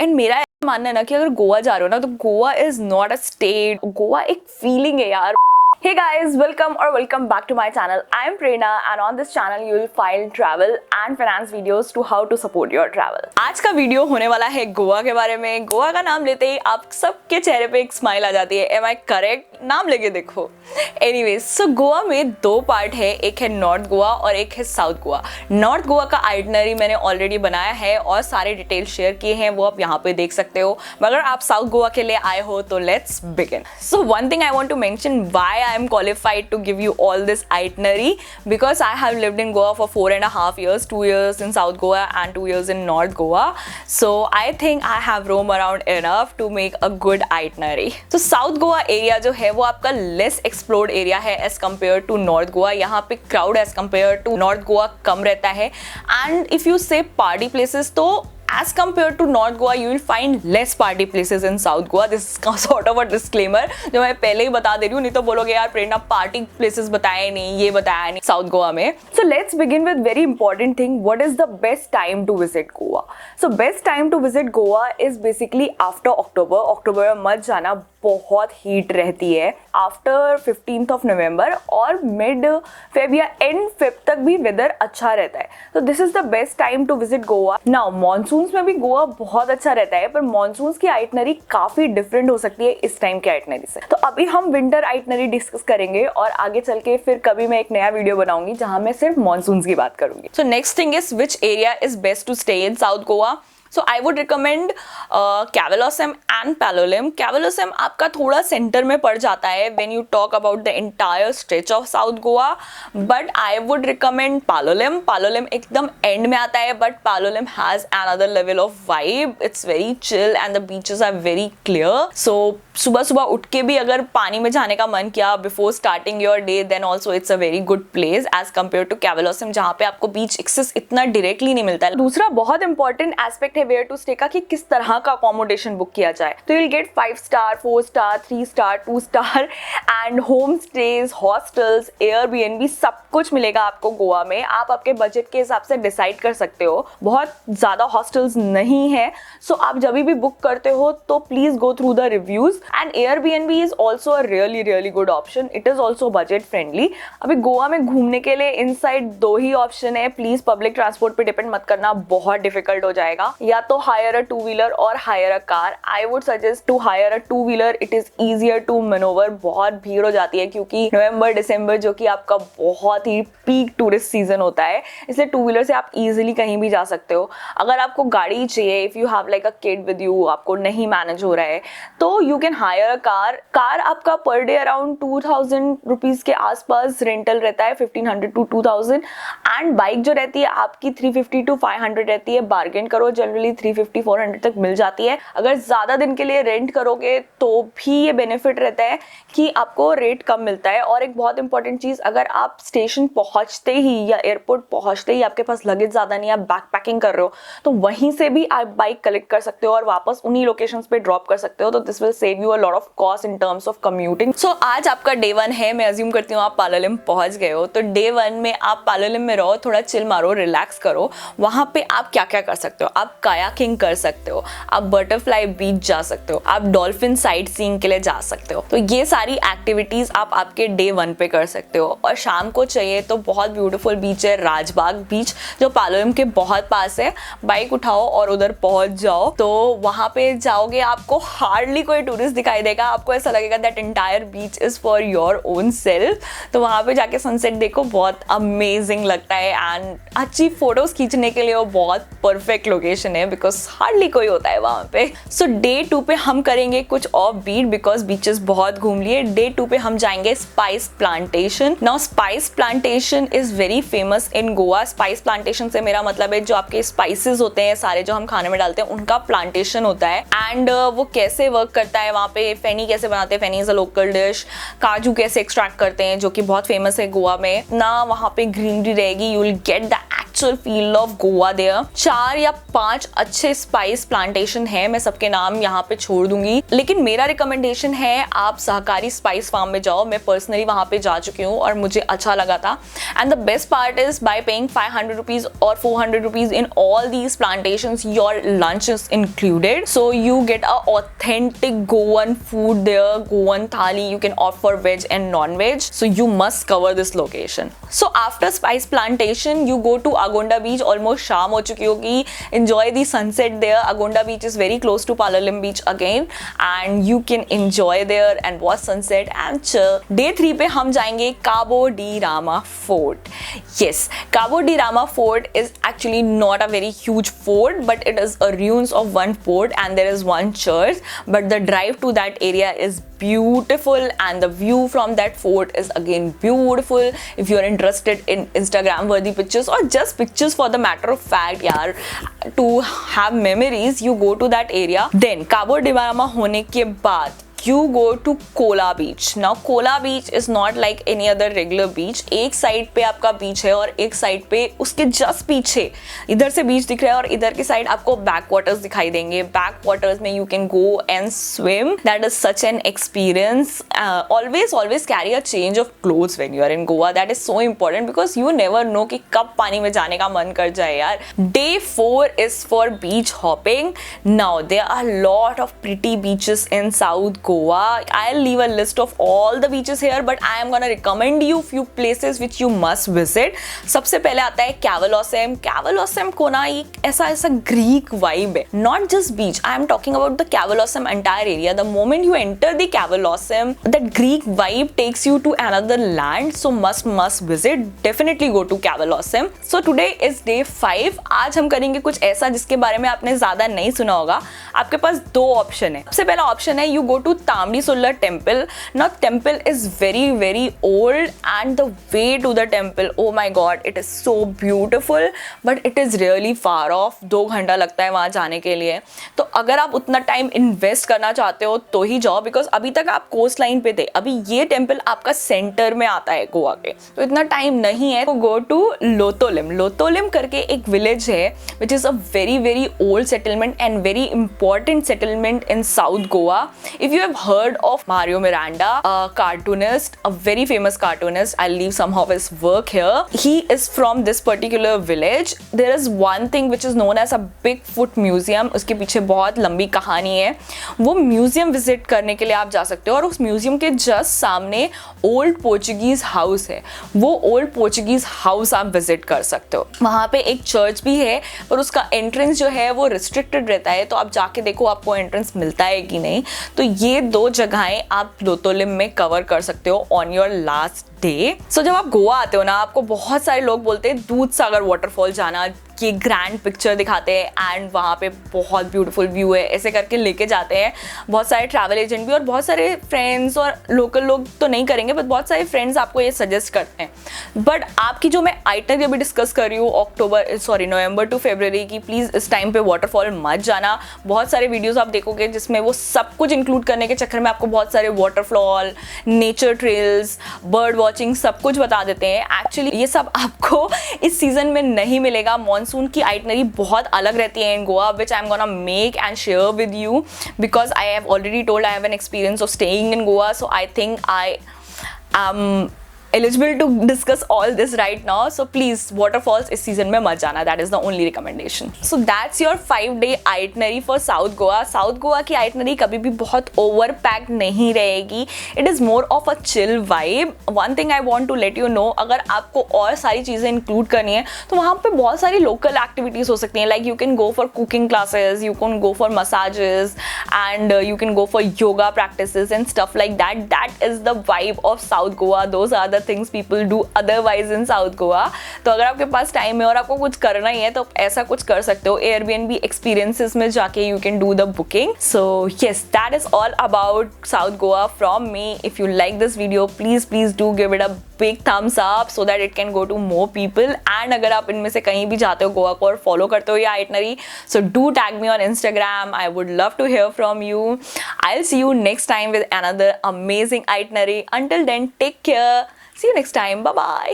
And मेरा मानना है ना कि अगर गोवा जा रहे हो ना तो Goa is not a state, Goa एक फीलिंग है यार। Hey guys, welcome back to my channel. I am Prerna and on this channel you will find travel and finance videos to how to support your travel. आज का video होने वाला है गोवा के बारे में। गोवा का नाम लेते ही आप सबके चेहरे पे एक स्माइल आ जाती है। Am I correct? नाम लेके देखो। Anyways, so गोवा में दो पार्ट है, एक है नॉर्थ गोवा और एक है साउथ गोवा। नॉर्थ गोवा का आइटनरी मैंने ऑलरेडी बनाया है और सारे डिटेल शेयर किए हैं, वो आप यहाँ पे देख सकते हो। मगर आप साउथ गोवा के लिए आए हो तो let's begin. So one thing I want to mention why I am qualified to give you all this itinerary, because I have lived in Goa for 4.5 years, 2 years in South Goa and 2 years in North Goa. So I think I have roam around enough to make a good itinerary. So South Goa area जो है वो आपका less explored area है as compared to North Goa. यहाँ पे crowd as compared to North Goa कम रहता है. And if you say party places तो as compared to North Goa, you will find less party places in South Goa. This is sort of a disclaimer जो मैं पहले ही बता दे रही हूँ, नहीं तो बोलोगे यार प्रेरणा पार्टी प्लेसेस बताए नहीं, ये बताया नहीं साउथ गोवा में। So let's begin with very important thing. What is the best time to visit Goa? So best time to visit Goa is basically after October. October में मत जाना, बहुत हीट रहती है। आफ्टर 15th of November और mid Feb या end Feb तक भी वेदर अच्छा रहता है। तो this is the best time to visit Goa. Now monsoons में भी गोवा बहुत अच्छा रहता है, पर मॉनसून्स की आइटनरी काफी डिफरेंट हो सकती है इस टाइम की आइटनरी से। तो अभी हम विंटर आइटनरी डिस्कस करेंगे और आगे चल के फिर कभी मैं एक नया वीडियो बनाऊंगी जहां मैं सिर्फ मॉनसून्स की बात करूंगी। So next thing is which area is best to stay in South Goa. So I would recommend Cavalosem and Palolem. Cavalosem आपका थोड़ा सेंटर में पड़ जाता है when you talk about the entire stretch of South Goa, but I would recommend Palolem. Palolem एकदम end में आता है, but Palolem has another level of vibe. It's very chill and the beaches are very clear. So सुबह सुबह उठ के भी अगर पानी में जाने का मन किया before starting your day, then also it's a very good place as compared to Cavalosem जहाँ पे आपको बीच एक्सेस इतना डायरेक्टली नहीं मिलता है। दूसरा बहुत इंपॉर्टेंट एस्पेक्ट है वेयर टू स्टे का, कि किस तरह का अकोमोडेशन बुक किया जाए। तो you'll get 5 star, 4 star, 3 star, 2 star and home stage, hostels, Airbnb सब कुछ मिलेगा आपको गोवा में। आप आपके बजट के हिसाब से डिसाइड कर सकते हो। बहुत ज्यादा हॉस्टल्स नहीं है, सो आप जब भी बुक करते हो तो please go through the reviews. And Airbnb is also a really good option. It is also budget friendly. अभी गोवा में घूमने के लिए इनसाइड 2 ही ऑप्शन है। प्लीज पब्लिक ट्रांसपोर्ट पे डिपेंड मत करना, बहुत डिफिकल्ट हो जाएगा। या तो हायर अ 2-व्हीलर और hire a car. I would suggest to hire a two wheeler. It is easier to manoeuvre. बहुत भीड़ हो जाती है क्योंकि नवंबर दिसंबर जो कि आपका बहुत ही पीक टूरिस्ट सीजन होता है, इसलिए 2-व्हीलर से आप इजीली कहीं भी जा सकते हो। अगर आपको गाड़ी चाहिए, if you have like a kid with you, आपको नहीं मैनेज हो रहा है तो you can hire a car. Car आपका पर डे अराउंड 2000 रुपीज के आसपास रेंटल रहता है, 1500 to 2000। एंड बाइक जो रहती है आपकी 350 to 500 रहती है। बार्गेन करो, जनरली 350-400 तक मिल जाती है। अगर ज्यादा दिन के लिए रेंट करोगे तो भी ये बेनिफिट रहता है कि आपको रेट कम मिलता है। और एक बहुत इंपॉर्टेंट चीज, अगर आप स्टेशन पहुंचते ही या एयरपोर्ट पहुंचते ही आपके पास लगेज ज्यादा नहीं है, आप बैक पैकिंग कर रहे हो, तो वहीं से भी आप बाइक कलेक्ट कर सकते हो और वापस उन्हीं लोकेशंस पे ड्रॉप कर सकते हो। तो this will save you a lot of cost in terms of commuting. So आज आपका डे 1 है। मैं अज्यूम करती हूँ आप पालोलेम पहुंच गए हो। तो डे 1 में आप पालोलेम में रहो, थोड़ा चिल मारो, रिलैक्स करो। वहां पे आप क्या क्या कर सकते हो? आप कायाकिंग कर सकते हो, आप बटरफ्लाई बीच जा सकते हो, आप डॉल्फिन साइट सीइंग के लिए जा सकते हो। तो ये सारी एक्टिविटीज आप आपके डे 1 पे कर सकते हो। और शाम को चाहिए तो बहुत ब्यूटीफुल बीच है, राजबाग बीच, जो पालोलेम के बहुत पास है। बाइक उठाओ और उधर पहुंच जाओ। तो वहां पे जाओगे, आपको हार्डली कोई टूरिस्ट दिखाई देगा। आपको ऐसा लगेगा that entire beach is for your own self. तो वहां पे जाके सनसेट देखो, बहुत अमेजिंग लगता है एंड अच्छी फोटोज खींचने के लिए वो बहुत परफेक्ट लोकेशन है, बिकॉज हार्डली कोई होता है वहां पे। सो डे 2 पे हम करेंगे कुछ ऑफ बीट, बिकॉज बीचेस बहुत घूम लिए। डे 2 पे हम जाएंगे spice plantation. Now spice plantation is very famous in Goa. Spice plantation से मेरा मतलब है जो आपके स्पाइसेस होते हैं सारे जो हम खाने में डालते हैं, उनका प्लांटेशन होता है। एंड वो कैसे वर्क करता है वहाँ पे, फेनी कैसे बनाते हैं, फेनी इज अ लोकल डिश। काजू कैसे एक्सट्रैक्ट करते हैं जो कि बहुत फेमस है गोवा में ना। वहाँ पे ग्रीनरी रहेगी, you will get the actual feel of Goa there. 4 या 5 अच्छे स्पाइस प्लांटेशन है, मैं सबके नाम यहाँ पे छोड़ दूंगी, लेकिन मेरा रिकमेंडेशन है आप सहकारी स्पाइस फार्म में जाओ। मैं पर्सनली वहां पे जा चुकी हूँ और मुझे अच्छा लगा था। And the best part is by paying 500 rupees और 400 rupees in all these plantations your lunch is included, so you get a authentic Goan food there, Goan thali you can opt for veg and non-veg, so you must cover this location. So after spice plantation you go to Agonda beach. Almost शाम हो चुकी होगी. Enjoy the sunset there. Agonda beach is very close to Palolem beach again and you can enjoy there and watch sunset and chill. Day 3 पे हम जाएंगे Cabo de Rama Fort. Yes, Cabo de Rama Fort is actually not a very huge fort, but it is a ruins of one fort and there is one church, but the drive to that area is beautiful and the view from that fort is again beautiful. If you are interested in Instagram worthy pictures or just pictures for the matter of fact yaar, to have memories, you go to that area. Then Cabo de Rama होने के बाद you go to Kola Beach. Now Kola Beach is not like any other regular beach. एक side पे आपका बीच है और एक side पे उसके जस्ट पीछे इधर से बीच दिख रहा है और इधर की साइड आपको बैक वाटर्स दिखाई देंगे. बैक वाटर्स में you can go and swim. That is such an experience. Always carry a change of clothes when you are in Goa. That is so important because you never know कि कब पानी में जाने का मन कर जाए यार. Day 4 is for beach hopping. Now there are a lot of pretty beaches in South Goa. I'll leave a list of all the beaches here, but I am gonna recommend you few places which you must visit. सबसे पहले आता है Cavalosem. Cavalosem को ना एक ऐसा Greek vibe है. Not just beach. I am talking about the Cavalosem entire area. The moment you enter the Cavalosem, that Greek vibe takes you to another land. So must visit. Definitely go to Cavalosem. So today is day 5. आज हम करेंगे कुछ ऐसा जिसके बारे में आपने ज्यादा नहीं सुना होगा. आपके पास 2 ऑप्शन है. सबसे पहला ऑप्शन है you go to Tamdi Sulla temple. Now temple is very old and the way to the temple, oh my god, it is so beautiful, but it is really far off. 2 घंटा लगता है वहाँ जाने के लिए. तो अगर आप उतना टाइम इन्वेस्ट करना चाहते हो तो ही जाओ, बिकॉज अभी तक आप कोस्ट लाइन पे थे. अभी ये टेम्पल आपका सेंटर में आता है गोवा के, तो इतना टाइम नहीं है. तो गो टू लोतोलिम. लोतोलिम करके एक विलेज है which is a very old settlement and very important settlement in South Goa. If you have heard of Mario Miranda, a cartoonist, a very famous cartoonist, I'll leave some of his work here. He is from this particular village. There is one thing which is known as a Bigfoot Museum. उसके पीछे बहुत लंबी कहानी है. वो museum visit करने के लिए आप जा सकते हो और उस म्यूजियम के जस्ट सामने ओल्ड पोर्चुगीज हाउस है. वो ओल्ड पोर्चुगीज हाउस आप विजिट कर सकते हो. वहाँ पे एक चर्च भी है पर उसका एंट्रेंस जो है वो रिस्ट्रिक्टेड रहता है, तो आप जाके देखो आपको एंट्रेंस मिलता है कि नहीं. तो ये 2 जगहें आप लोतोलिम में कवर कर सकते हो ऑन योर लास्ट डे. सो जब आप गोवा आते हो ना, आपको बहुत सारे लोग बोलते हैं दूध सागर वाटरफॉल जाना, कि ग्रैंड पिक्चर दिखाते हैं एंड वहाँ पे बहुत ब्यूटीफुल व्यू है, ऐसे करके लेके जाते हैं बहुत सारे ट्रैवल एजेंट भी और बहुत सारे फ्रेंड्स. और लोकल लोग तो नहीं करेंगे बट बहुत सारे फ्रेंड्स आपको ये सजेस्ट करते हैं. बट आपकी जो मैं आइटनरी अभी डिस्कस कर रही हूँ नवंबर टू फरवरी की, प्लीज़ इस टाइम पे वाटरफॉल मत जाना. बहुत सारे वीडियोज़ आप देखोगे जिसमें वो सब कुछ इंक्लूड करने के चक्कर में आपको बहुत सारे waterfall, nature trails, bird watching सब कुछ बता देते हैं. एक्चुअली ये सब आपको इस सीजन में नहीं मिलेगा. मानसून की आइटनरी बहुत अलग रहती है in Goa, which I am gonna make and share with you because I have already told I have an experience of staying in Goa. So I think I am eligible to discuss all this right now, so please waterfalls इस season में मत जाना. That is the only recommendation. So that's your 5-day itinerary for South Goa. South Goa की itinerary कभी भी बहुत overpacked नहीं रहेगी. It is more of a chill vibe. One thing I want to let you know, अगर आपको और सारी चीज़ें include करनी है तो वहाँ पे बहुत सारी local activities हो सकती हैं. Like you can go for cooking classes, you can go for massages and you can go for yoga practices and stuff like that. That is the vibe of South Goa. Those are the things people do otherwise in South Goa. तो अगर आपके पास time है और आपको कुछ करना ही है तो ऐसा कुछ कर सकते हो. Airbnb experiences में जाके you can do the booking. So yes, that is all about South Goa from me. If you like this video, please do give it a big thumbs up so that it can go to more people. And अगर आप इनमें से कहीं भी जाते हो गोवा को और फॉलो करते हो ये itinerary, so do tag me on Instagram. I would love to hear from you. I'll see you next time with another amazing itinerary. Until then, take care. See you next time. Bye bye.